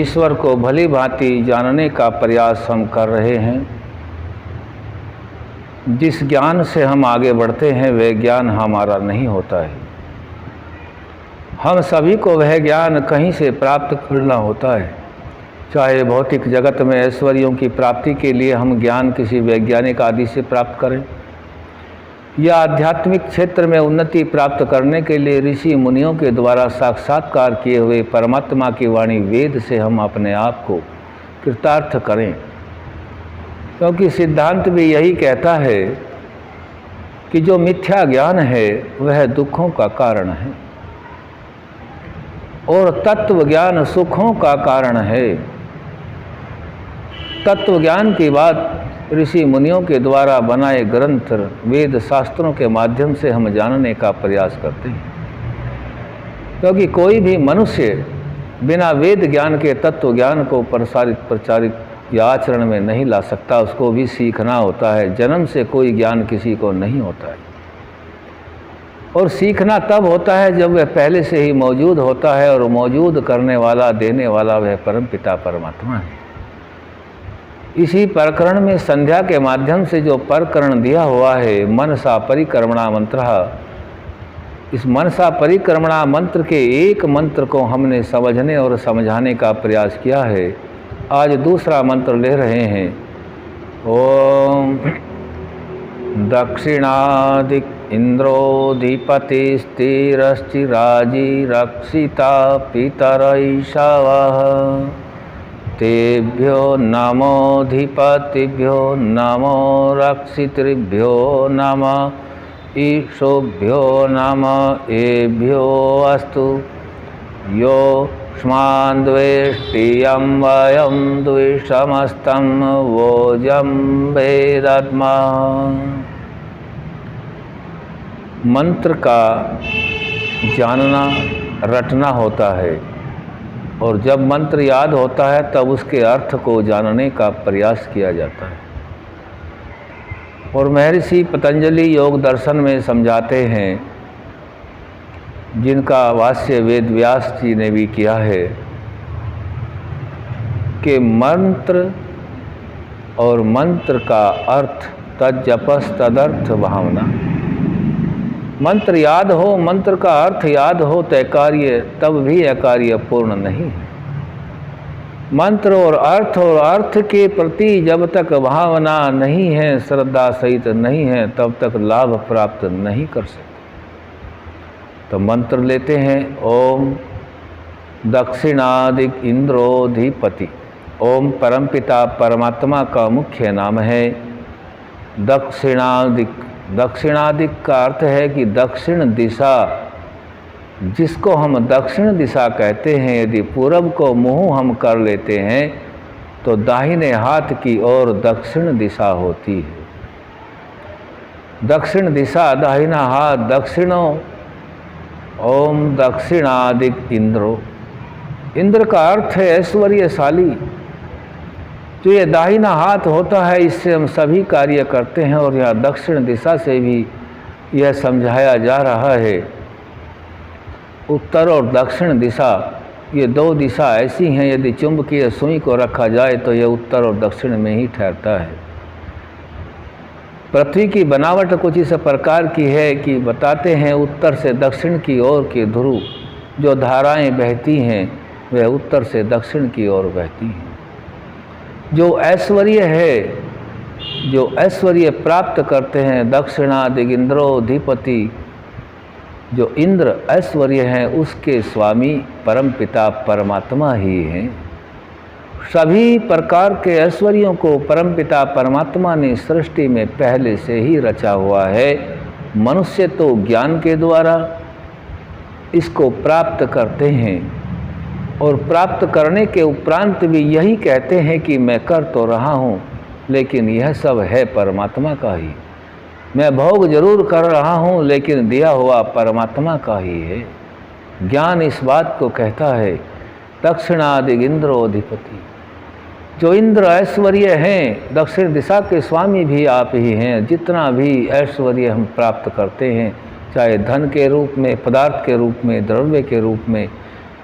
ईश्वर को भली भांति जानने का प्रयास हम कर रहे हैं। जिस ज्ञान से हम आगे बढ़ते हैं वह ज्ञान हमारा नहीं होता है। हम सभी को वह ज्ञान कहीं से प्राप्त करना होता है। चाहे भौतिक जगत में ऐश्वर्यों की प्राप्ति के लिए हम ज्ञान किसी वैज्ञानिक आदि से प्राप्त करें, या आध्यात्मिक क्षेत्र में उन्नति प्राप्त करने के लिए ऋषि मुनियों के द्वारा साक्षात्कार किए हुए परमात्मा की वाणी वेद से हम अपने आप को कृतार्थ करें। क्योंकि सिद्धांत भी यही कहता है कि जो मिथ्या ज्ञान है वह दुखों का कारण है और तत्व ज्ञान सुखों का कारण है। तत्व ज्ञान की बात ऋषि मुनियों के द्वारा बनाए ग्रंथ वेद शास्त्रों के माध्यम से हम जानने का प्रयास करते हैं। क्योंकि कोई भी मनुष्य बिना वेद ज्ञान के तत्व ज्ञान को प्रचारित या आचरण में नहीं ला सकता। उसको भी सीखना होता है। जन्म से कोई ज्ञान किसी को नहीं होता है और सीखना तब होता है जब वह पहले से ही मौजूद होता है, और मौजूद करने वाला देने वाला वह परमपिता परमात्मा है। इसी प्रकरण में संध्या के माध्यम से जो प्रकरण दिया हुआ है मनसा परिक्रमणा मंत्र, इस मनसा परिक्रमणा मंत्र के एक मंत्र को हमने समझने और समझाने का प्रयास किया है। आज दूसरा मंत्र ले रहे हैं। ओम दक्षिणादिक इंद्रोधिपतिस्थिरश्चिराजी रक्षिता पितरैषवः तेभ्यो नमोधिपतिभ्यो नमो रक्षितृभ्यो नमः ईशोभ्यो नमः एभ्यो अस्तु योऽस्मान् द्वेष्टियं वयं द्विषमस्तं वोजं वेदत्मा। मंत्र का जानना रटना होता है, और जब मंत्र याद होता है तब उसके अर्थ को जानने का प्रयास किया जाता है। और महर्षि पतंजलि योग दर्शन में समझाते हैं, जिनका वास्य वेद व्यास जी ने भी किया है, कि मंत्र और मंत्र का अर्थ तज्जपस तदर्थ भावना। मंत्र याद हो, मंत्र का अर्थ याद हो तो कार्य तब भी अकार्य पूर्ण नहीं। मंत्र और अर्थ के प्रति जब तक भावना नहीं है, श्रद्धा सहित नहीं है, तब तक लाभ प्राप्त नहीं कर सकते। तो मंत्र लेते हैं। ओम दक्षिणादिक इंद्रोधिपति। ओम परमपिता परमात्मा का मुख्य नाम है। दक्षिणादिक, दक्षिणादिक का अर्थ है कि दक्षिण दिशा, जिसको हम दक्षिण दिशा कहते हैं। यदि पूरब को मुंह हम कर लेते हैं तो दाहिने हाथ की ओर दक्षिण दिशा होती है। दक्षिण दिशा, दाहिना हाथ, दक्षिणों। ओम दक्षिणादिक इंद्रो। इंद्र का अर्थ है ऐश्वर्यशाली। जो ये दाहिना हाथ होता है, इससे हम सभी कार्य करते हैं। और यह दक्षिण दिशा से भी यह समझाया जा रहा है। उत्तर और दक्षिण दिशा, ये दो दिशा ऐसी हैं, यदि चुंबकीय सुई को रखा जाए तो यह उत्तर और दक्षिण में ही ठहरता है। पृथ्वी की बनावट कुछ इस प्रकार की है कि बताते हैं उत्तर से दक्षिण की ओर के ध्रुव जो धाराएं बहती हैं वह उत्तर से दक्षिण की ओर बहती हैं। जो ऐश्वर्य है, जो ऐश्वर्य प्राप्त करते हैं, दक्षिणादिक इंद्रोधिपति, जो इंद्र ऐश्वर्य हैं, उसके स्वामी परमपिता परमात्मा ही हैं। सभी प्रकार के ऐश्वर्यों को परमपिता परमात्मा ने सृष्टि में पहले से ही रचा हुआ है। मनुष्य तो ज्ञान के द्वारा इसको प्राप्त करते हैं, और प्राप्त करने के उपरांत भी यही कहते हैं कि मैं कर तो रहा हूँ, लेकिन यह सब है परमात्मा का ही। मैं भोग जरूर कर रहा हूँ, लेकिन दिया हुआ परमात्मा का ही है। ज्ञान इस बात को कहता है। दक्षिणादिक इंद्रोधिपति, जो इंद्र ऐश्वर्य हैं, दक्षिण दिशा के स्वामी भी आप ही हैं। जितना भी ऐश्वर्य हम प्राप्त करते हैं, चाहे धन के रूप में, पदार्थ के रूप में, द्रव्य के रूप में,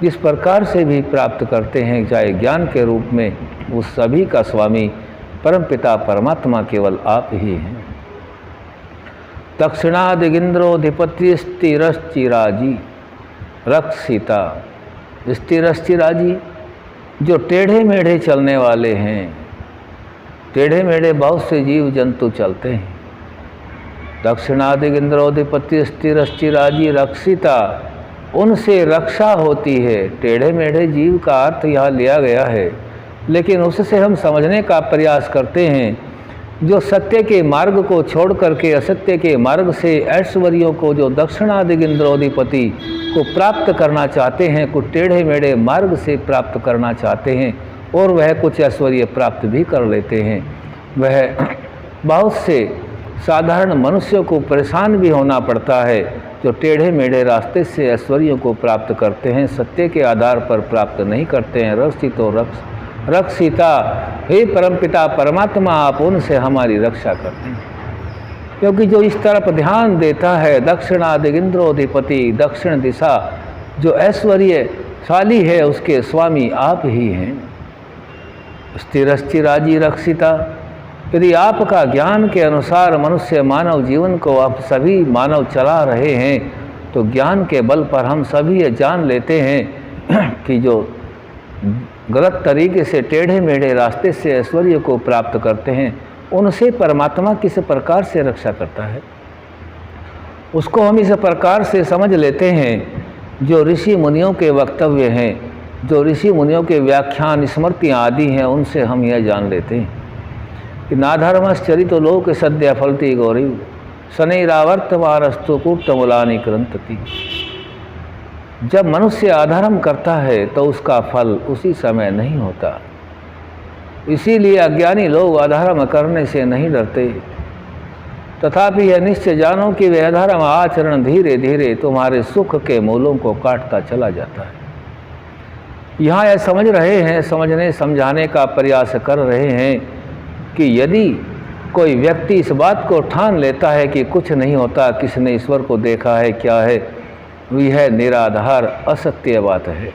जिस प्रकार से भी प्राप्त करते हैं, चाहे ज्ञान के रूप में, उस सभी का स्वामी परमपिता परमात्मा केवल आप ही हैं। दक्षिणादिगिंद्रोधिपतिस्थिरश्चिराजी रक्षिता। स्थिरश्चिराजी जो टेढ़े मेढ़े चलने वाले हैं, टेढ़े मेढ़े बहुत से जीव जंतु चलते हैं। दक्षिणादिगिंद्रोधिपतिस्थिरश्चिराजी रक्षिता, उनसे रक्षा होती है। टेढ़े मेढ़े जीव का अर्थ यहाँ लिया गया है, लेकिन उससे हम समझने का प्रयास करते हैं जो सत्य के मार्ग को छोड़ करके असत्य के मार्ग से ऐश्वर्यों को, जो दक्षिणादिगिंद्रोधिपति को प्राप्त करना चाहते हैं, कुछ टेढ़े मेढ़े मार्ग से प्राप्त करना चाहते हैं और वह कुछ ऐश्वर्य प्राप्त भी कर लेते हैं। वह बहुत से साधारण मनुष्यों को परेशान भी होना पड़ता है जो टेढ़े मेढ़े रास्ते से ऐश्वर्यों को प्राप्त करते हैं, सत्य के आधार पर प्राप्त नहीं करते हैं। रक्षितो रक्षिता, हे परमपिता परमात्मा, आप उनसे हमारी रक्षा करते हैं। क्योंकि जो इस तरफ ध्यान देता है, दक्षिणादिगिंद्रोधिपति, दक्षिण दिशा जो ऐश्वर्यशाली है, उसके स्वामी आप ही हैं। स्थिरश्चिराजी रक्षिता, यदि आपका ज्ञान के अनुसार मनुष्य मानव जीवन को आप सभी मानव चला रहे हैं, तो ज्ञान के बल पर हम सभी ये जान लेते हैं कि जो गलत तरीके से टेढ़े मेढ़े रास्ते से ऐश्वर्य को प्राप्त करते हैं, उनसे परमात्मा किस प्रकार से रक्षा करता है, उसको हम इस प्रकार से समझ लेते हैं। जो ऋषि मुनियों के वक्तव्य हैं, जो ऋषि मुनियों के व्याख्यान स्मृतियाँ आदि हैं, उनसे हम यह जान लेते हैं कि नाधर्मश्चरितो लोक सद्य फलति गौरी शनैरावर्तमानस्तु कूटमूलानि कृंतति। जब मनुष्य अधर्म करता है तो उसका फल उसी समय नहीं होता। इसीलिए अज्ञानी लोग अधर्म करने से नहीं डरते। तथापि यह निश्चय जानो कि वह अधर्म आचरण धीरे धीरे तुम्हारे सुख के मूलों को काटता चला जाता है। यहाँ यह समझ रहे हैं, समझने समझाने का प्रयास कर रहे हैं कि यदि कोई व्यक्ति इस बात को ठान लेता है कि कुछ नहीं होता, किसने ईश्वर को देखा है, क्या है, यह निराधार असत्य बात है,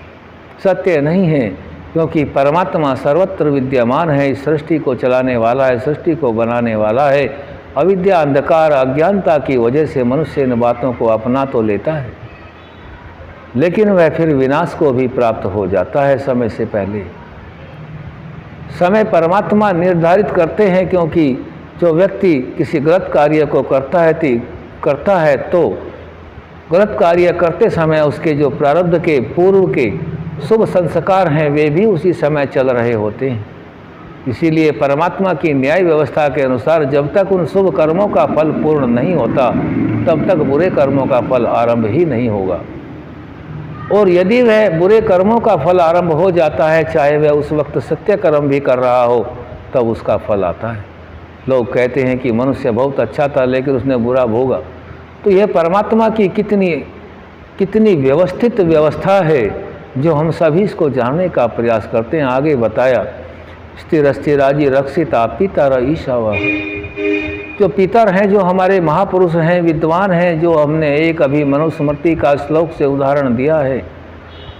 सत्य नहीं है। क्योंकि परमात्मा सर्वत्र विद्यमान है, इस सृष्टि को चलाने वाला है, सृष्टि को बनाने वाला है। अविद्या, अंधकार, अज्ञानता की वजह से मनुष्य इन बातों को अपना तो लेता है, लेकिन वह फिर विनाश को भी प्राप्त हो जाता है समय से पहले। समय परमात्मा निर्धारित करते हैं, क्योंकि जो व्यक्ति किसी गलत कार्य को करता है तो गलत कार्य करते समय उसके जो प्रारब्ध के पूर्व के शुभ संस्कार हैं, वे भी उसी समय चल रहे होते हैं। इसीलिए परमात्मा की न्याय व्यवस्था के अनुसार जब तक उन शुभ कर्मों का फल पूर्ण नहीं होता, तब तक बुरे कर्मों का फल आरंभ ही नहीं होगा। और यदि वह बुरे कर्मों का फल आरंभ हो जाता है, चाहे वह उस वक्त सत्य कर्म भी कर रहा हो, तब उसका फल आता है। लोग कहते हैं कि मनुष्य बहुत अच्छा था लेकिन उसने बुरा भोगा। तो यह परमात्मा की कितनी व्यवस्थित व्यवस्था है, जो हम सभी इसको जानने का प्रयास करते हैं। आगे बताया, स्थिरश्चिराजी रक्षिता पितर ईशावा, जो पितर हैं, जो हमारे महापुरुष हैं, विद्वान हैं, जो हमने एक अभी मनुस्मृति का श्लोक से उदाहरण दिया है,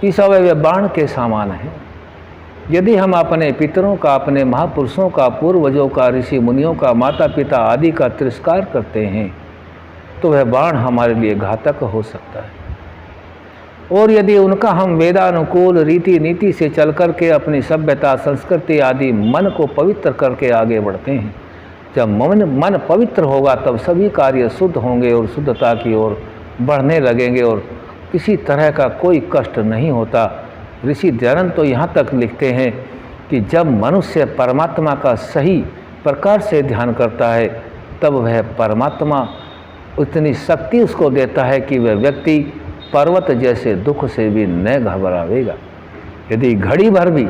ईशावा वे बाण के समान है। यदि हम अपने पितरों का, अपने महापुरुषों का, पूर्वजों का, ऋषि मुनियों का, माता पिता आदि का तिरस्कार करते हैं, तो वह बाण हमारे लिए घातक हो सकता है। और यदि उनका हम वेदानुकूल रीति नीति से चल कर के अपनी सभ्यता, संस्कृति आदि मन को पवित्र करके आगे बढ़ते हैं, जब मन पवित्र होगा तब सभी कार्य शुद्ध होंगे और शुद्धता की ओर बढ़ने लगेंगे और किसी तरह का कोई कष्ट नहीं होता। ऋषि दयानंद तो यहाँ तक लिखते हैं कि जब मनुष्य परमात्मा का सही प्रकार से ध्यान करता है, तब वह परमात्मा उतनी शक्ति उसको देता है कि वह व्यक्ति पर्वत जैसे दुख से भी न घबरावेगा। यदि घड़ी भर भी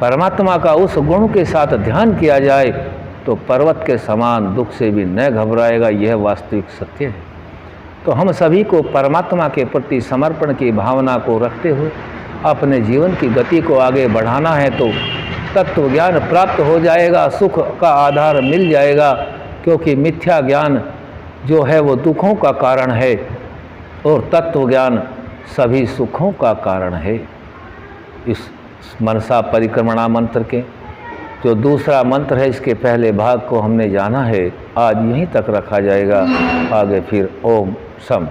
परमात्मा का उस गुण के साथ ध्यान किया जाए, तो पर्वत के समान दुख से भी न घबराएगा। यह वास्तविक सत्य है। तो हम सभी को परमात्मा के प्रति समर्पण की भावना को रखते हुए अपने जीवन की गति को आगे बढ़ाना है, तो तत्व ज्ञान प्राप्त हो जाएगा, सुख का आधार मिल जाएगा। क्योंकि मिथ्या ज्ञान जो है वो दुखों का कारण है और तत्व ज्ञान सभी सुखों का कारण है। इस मनसा परिक्रमणा मंत्र के। जो दूसरा मंत्र है इसके पहले भाग को हमने जाना है, आज यहीं तक रखा जाएगा। आगे फिर ओम सम।